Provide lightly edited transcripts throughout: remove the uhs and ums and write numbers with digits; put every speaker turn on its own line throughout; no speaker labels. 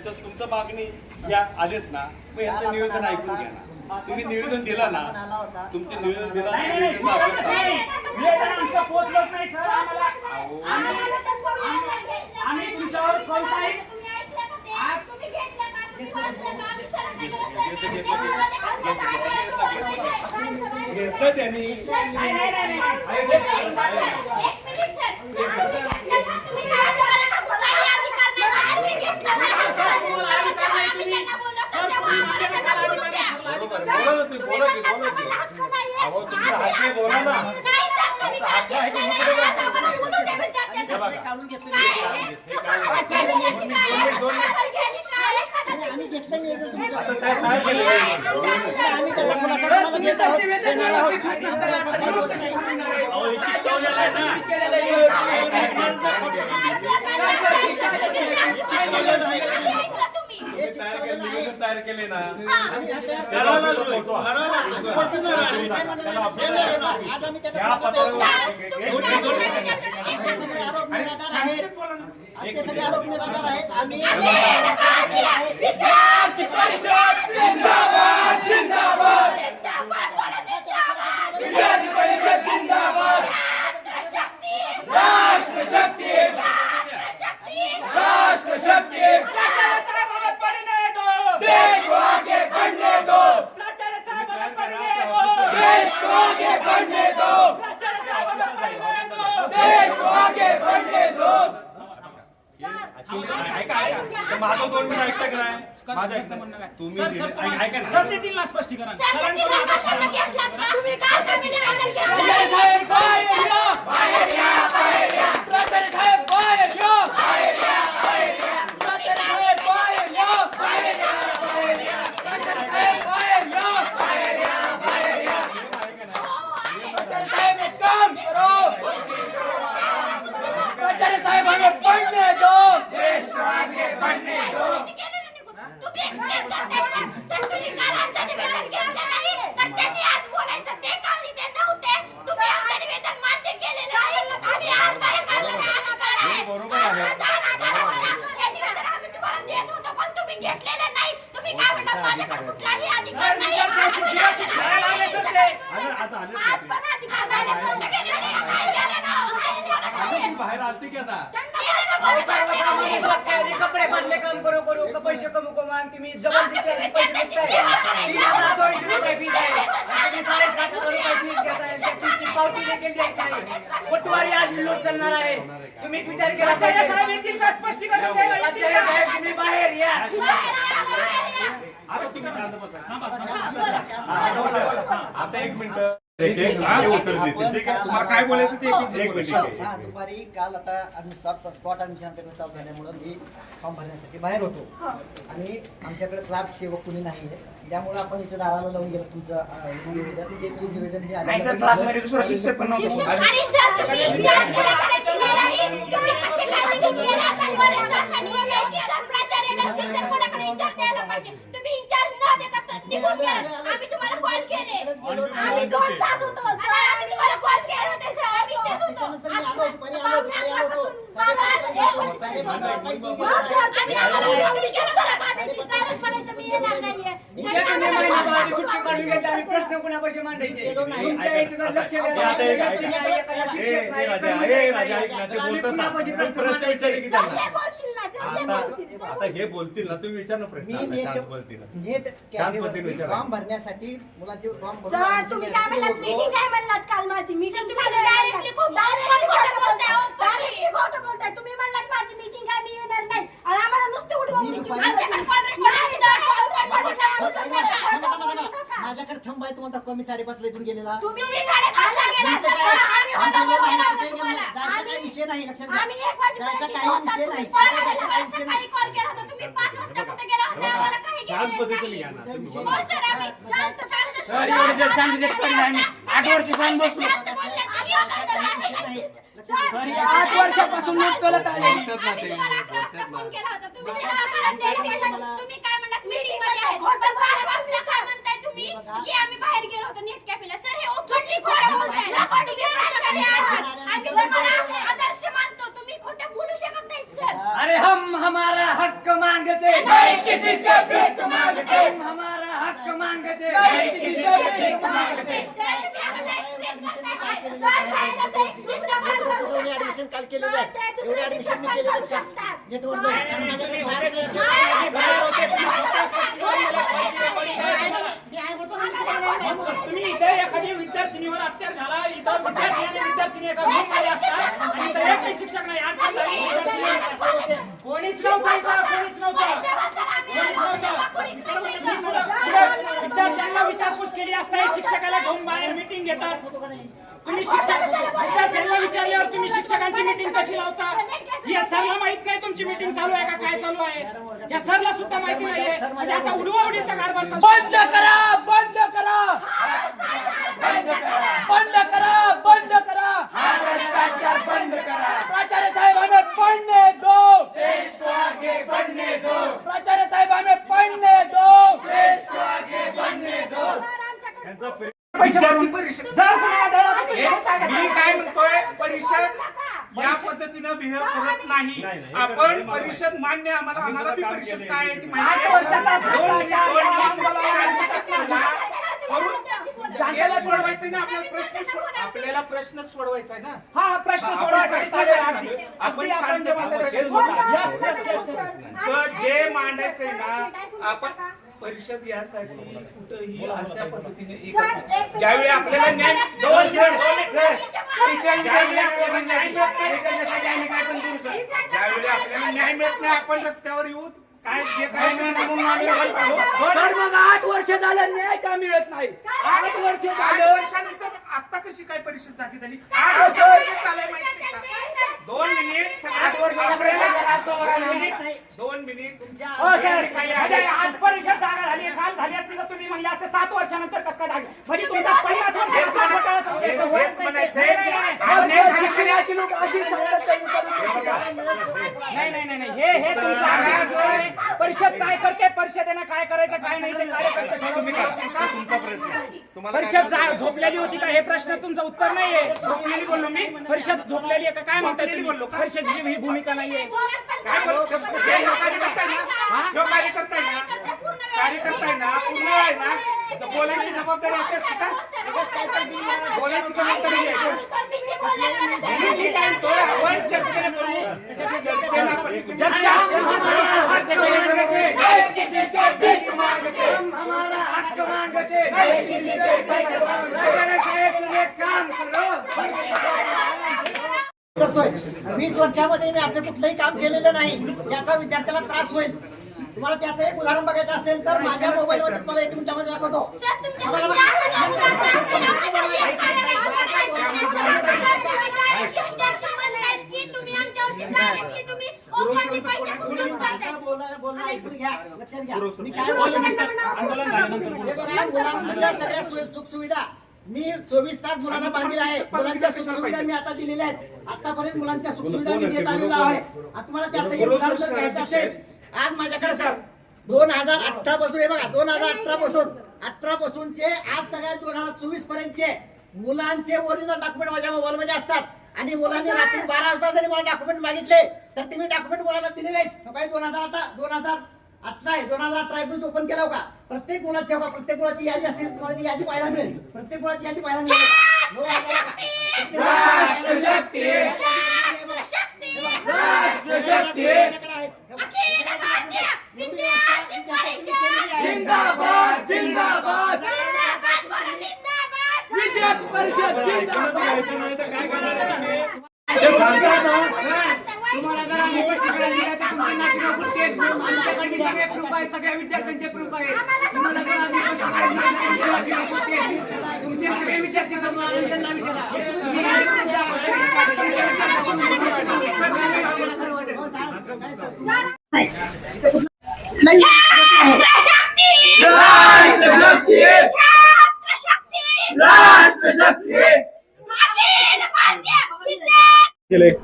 तुमचं मागणी या आलेत ना, मग यांचं निवेदन ऐकून घ्या ना. तुम्ही निवेदन दिला ना, तुमचे निवेदन दिला
पोहोचलोच नाही सर. आम्ही तुमच्यावर
घेतलं त्यांनी. बोला ना. तयार केले ना.
ते सगळे आरोप निराधार आहेत. आम्ही
विद्यार्थी परिषद जिंदाबाद जिंदाबाद. विद्यार्थी परिषद जिंदाबाद. राष्ट्र शक्ती राष्ट्र शक्ती. प्राचार्य साहब हमें पढ़ने दो, देश को आगे बढ़ने दो. प्राचार्य साहब हमें पढ़ने दो, देश को आगे बढ़ने दो. प्राचार्य साहब हमें पढ़ने दो, देश को आगे बढ़ने दो.
माझं 2 मिनिट ऐकता का नाही? माझं ऐकता म्हणणं काय? तुम्ही ऐका ना.
सर देतील ना स्पष्टीकरण. साहेब हमें पढ़ने दो, देश को आगे बढ़ने दो.
बाहेर आलती की आता
कपडे बदले काम करू पैसे कमू कमान तुम्ही डबल पैसे पावती देखील द्यायची आहे. पटवारी आज विरोध करणार आहे. तुम्ही विचार केला पाहिजे. साहेब येतील का स्पष्टीकरण द्यायला? तुम्ही बाहेर या.
आता 1 मिनिट उत्तर देतील. तुम्हाला काय बोलायचं ते
दुपारी काल आता स्पॉट ऍडमिशन आमच्याकडे चालू झाल्यामुळे मी फॉर्म भरण्यासाठी बाहेर होतो आणि आमच्याकडे क्लार्क सेवक कुणी नाही आहे. त्यामुळे आपण इथे दाराला लावून गेलं तुमचं निवेदन. तेच निवेदन मी
क्लासमध्ये दुसरा शिक्षक पण नव्हतं.
आम्ही तुम्हाला कॉल केले. आम्ही 2 तास होतो. आम्ही तुम्हाला कॉल केले होते सर. आम्ही इथेच होतो. आम्ही
प्रश्न कोणापाशी मांडायचे?
आता हे बोलतील ना, तुम्ही विचार ना प्रश्न.
फॉर्म भरण्यासाठी मुलांचे फॉर्म
तुम्ही काय म्हणलात? मीटिंग काय म्हणलात काल माझी मीटिंग? तुम्ही डायरेक्टली खोटं बोलताय. तुम्ही म्हणलात माझी मीटिंग काय मी येणार नाही आणि आम्हाला नुसते उडवून
माझ्याकडे थांबाय तुम्हाला कमी 5:30 इथून गेलेला.
तुम्ही 5:30 गेला.
जायचा काही विषय नाही. लक्षात घ्या.
आम्ही 1 वाजेपर्यंत
काही विषय नाही.
सकाळी कॉल केला होता. तुम्ही 5 वाजता कुठे गेला होता? आम्हाला काही
शांत पद्धतीने घ्या ना.
सर आम्ही शांत
सर एवढे जर सांगितले तरी आम्ही 8 वर्ष शांत बसलो. 8 वर्षापासून चलत आले.
तुम्ही काय म्हणलात मीटिंग मध्ये आहे. 5 वाजता काय म्हणताय तुम्ही की आम्ही बाहेर गेलो होतो नेट कॅफेला? सर हे ओपनली खोटं बोलताय. आम्ही तुम्हाला
मांगते, नहीं किसी से भीख मांगते, हम हमारा हक मांगते, नहीं किसी से भीख मांगते।
ऍडमिशन काल केलेलं आहे, एवढे ऍडमिशन मी केलेलं आहे का नेटवर जाऊन? आणि माझ्याकडे
तुम्ही इथे एखादी विद्यार्थिनीवर अत्याचार झाला, इतर विद्यार्थी आणि विद्यार्थिनी एका रूममध्ये असतात आणि सगळे काही शिक्षक नाही, अडचण झाली, कोणीच नव्हतं इथं, कोणीच नव्हतं, विद्यार्थ्यांना विचारपूस केली असता, शिक्षकाला घेऊन बाहेर मीटिंग घेतात, तुम्ही विद्यार्थ्यांना विचारल्यावर तुम्ही शिक्षकांची मीटिंग कशी लावता? या सरला माहित नाही तुमची मीटिंग चालू आहे का, काय चालू आहे, या सरला सुद्धा माहिती नाहीये, म्हणजे असा उडवाउडीचा कारभार चालू. बंद करा, बंद करा, बंद करा, बंद करा, बंद करा, हा भ्रष्टाचार बंद करा. प्राचार्य साहेब हमें पढ़ने दो, देश को आगे बढ़ने दो. प्राचार्य साहेब हमें पढ़ने दो, देश को आगे बढ़ने दो.
विद्यार्थी परिषद मी काय म्हणतोय, परिषद या पद्धतीनं बिहेव करत नाही. आपण परिषद मान्य, आम्हाला बी परिषद काय आहे ती माहिती आहे. सोडवायचं ना आपल्याला प्रश्न सोडवायचा आहे ना.
हा प्रश्न सोडवायचा,
आपण शांततेत प्रश्न सोडवा. जे मांडायचंय ना, आपण परिषद यासाठी कुठेही अशा पद्धतीने ज्यावेळी आपल्याला न्याय ज्यावेळी आपल्याला न्याय मिळत नाही, आपण रस्त्यावर येऊ, काय जे करायचं
8 वर्ष झालं न्याय का मिळत नाही? 8 वर्ष झालं.
वर्षानंतर आता कशी काय परिषद जागी झाली? 8 वर्ष चालाय माहिती का? 2 मिनिट 8 वर्ष 2 मिनिट
हो सर, आज परिषद जागा झाली, काल झाली असती तर तुम्ही म्हणले असते 7 वर्षानंतर कसं काय झाली? म्हणजे तुमचा 50
हेच म्हणायचंय.
नाही, हे तुमचं आहे. परिषद काय करते, परिषदेनं काय करायचं काय नाही ते कार्यकर्ते
तुमचा प्रश्न
परिषद झोपलेली होती का, हे प्रश्न तुमचं उत्तर नाहीये.
झोपलेली बोललो मी,
परिषद झोपलेली आहे का काय म्हणताय
झोपलेली
तुम्ही?
बोललो का?
परिषदेची ही भूमिका नाहीये.
काय बोलतो? कार्यकर्ता आहे ना, पूर्ण आहे ना, तर बोलायची जबाबदारी अशी असते का? बोलायची जबाबदारी आहे का? मी काय म्हणतोय, आपण चर्चेने करू, चर्चेने
हम हमारा हक मांगते, काम करो.
करतोय 20 वर्षामध्ये मी असं कुठलंही काम केलेलं नाही ज्याचा विद्यार्थ्याला त्रास होईल. तुम्हाला त्याचं एक उदाहरण बघायचं असेल तर माझ्या मोबाईलमध्ये तुम्हाला 1 मिनिटामध्ये दाखवतो. लक्षात घ्या मी काय मुलांच्या सगळ्या सुख सुविधा मी 24 तास मुलांना बांधलेल्या आहे. मुलांच्या सुखसुविधा मी आता दिलेल्या आहेत. आतापर्यंत मुलांच्या सुखसुविधा मी देत आलेला आहे. तुम्हाला त्याचं एक उदाहरण जर घ्यायचं असेल, आज माझ्याकडे सर 2018 पासून हे बघा 2018 पासूनचे आज सगळ्या 2024 पर्यंतचे मुलांचे ओरिजिनल डॉक्युमेंट माझ्या मोबाईल मध्ये असतात आणि मुलांनी रात्री 12 वाजता जरी मला डॉक्युमेंट मागितले तर ते मी डॉक्युमेंट मुलाला दिलेले आहेत. काही 2018 आहे 2018 एकोणीस ओपन केला का? प्रत्येक मुलाची होगा, प्रत्येक मुलाची यादी असते, तुम्हाला ती यादी पाहायला मिळेल. प्रत्येक मुलाची यादी पाहायला मिळेल.
जिंदाबाद जिंदाबाद विद्यार्थी परिषद जिंदाबाद. तुम्हाला जर आम्ही पत्रिका दिल्या तर तुमचे नाटक पुरते. आमच्याकडे सगळे प्रूफ आहे, सगळ्या विद्यार्थ्यांचे प्रूफ आहे. तुम्हाला जर आम्ही पत्रिका दिल्या तर तुमचे नाटक पुरते. तुमचे सगळे विद्यार्थी जमून त्यांना विचारा.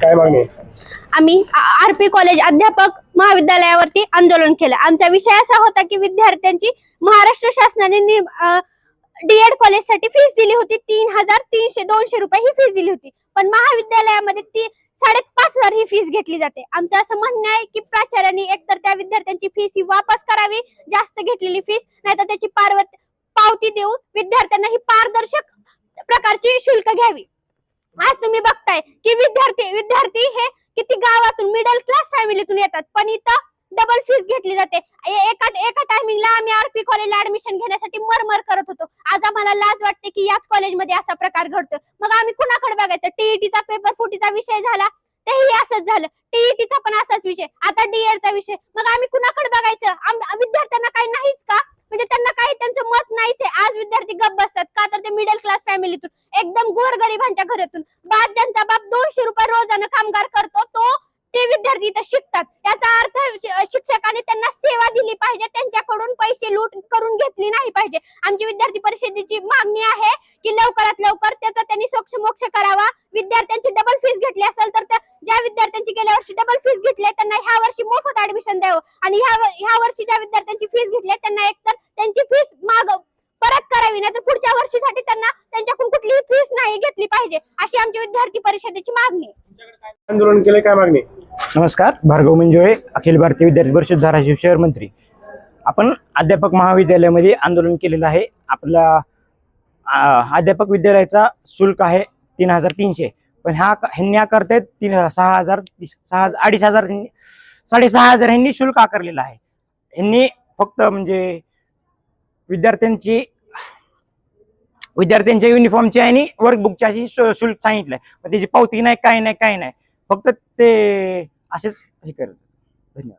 काय मागणी?
आम्ही आरपी कॉलेज अध्यापक महाविद्यालयावरती आंदोलन केलं. आमचा विषय असा होता की विद्यार्थ्यांची महाराष्ट्र शासनाने डीएड कॉलेजसाठी फीस दिली होती 3,300 200 रुपये ही फीस दिली होती. पण महाविद्यालयामध्ये ती 5,500 त्यानुसार ही फीस घेतली जाते. आमचं असं म्हणणं आहे की प्राचार्यांनी एकतर त्या विद्यार्थ्यांची फीस ही वापस करावी, जास्त घेतलेली फीस, नाहीतर त्याची पावती देऊन विद्यार्थ्यांना ही पारदर्शक प्रकारची शुल्क घ्यावी. आज तुम्ही बघताय की विद्यार्थी हे किती गावातून मिडल क्लास फॅमिलीतून येतात, पण इथं डबल फीस घेतली जाते. एका टायमिंगला आम्ही आरपी कॉलेजला ऍडमिशन घेण्यासाठी मरमर करत होतो. आज आम्हाला लाज वाटते की याच कॉलेजमध्ये असा प्रकार घडतो. मग आम्ही कुणाकडे बघायचं? टीईटीचा पेपर फुटीचा विषय झाला, तेही असंच झालं. टीईटीचा पण असाच विषय, आता डीएडचा विषय. मग आम्ही कुणाकडे बघायचं? विद्यार्थ्यांना काही नाहीच का? म्हणजे त्यांना काही त्यांचं मत नाहीच आहे. आज विद्यार्थी गप्प बसतात का? तर ते मिडल क्लास फॅमिलीतून, एकदम गोरगरिबांच्या घरातून, ज्यांचा बाप 200 रुपये रोजानं कामगार करतो, ते विद्यार्थी इथं शिकतात. याचा अर्थ शिक्षकांनी त्यांना सेवा दिली पाहिजे, त्यांच्याकडून पैसे लूट करून घेतली नाही पाहिजे. आमची विद्यार्थी परिषदेची मागणी आहे की लवकरात लवकर त्याचा त्यांनी मोक्ष करावा. विद्यार्थ्यांची डबल फीस घेतली असेल तर ज्या विद्यार्थ्यांची गेल्या वर्षी डबल फीस घेतली त्यांना ह्या वर्षी मोफत ऍडमिशन द्यावं, आणि ह्या वर्षी ज्या विद्यार्थ्यांची फीस घेतली त्यांना एकतर त्यांची फीस परत करावी, नाही तर पुढच्या वर्षीसाठी त्यांच्याकडून कुठलीही फीस नाही घेतली पाहिजे, अशी आमची विद्यार्थी परिषदेची मागणी आहे.
आंदोलन केले, काय मागणी?
नमस्कार, भार्गव मंजुळे, अखिल भारतीय विद्यार्थी परिषद धाराशिव शहर मंत्री. आपण अध्यापक महाविद्यालयामध्ये आंदोलन केलेलं आहे. आपला अध्यापक विद्यालयाचा शुल्क आहे 3,300, पण ह्यांनी आकारतायत 6,000, 6,500 ह्यांनी शुल्क आकारलेलं आहे. ह्यांनी फक्त म्हणजे विद्यार्थ्यांच्या युनिफॉर्मची आणि वर्कबुकची अशी शुल्क सांगितलंय, पण त्याची पावती नाही, काय नाही, फक्त ते असेच हे करत. धन्यवाद.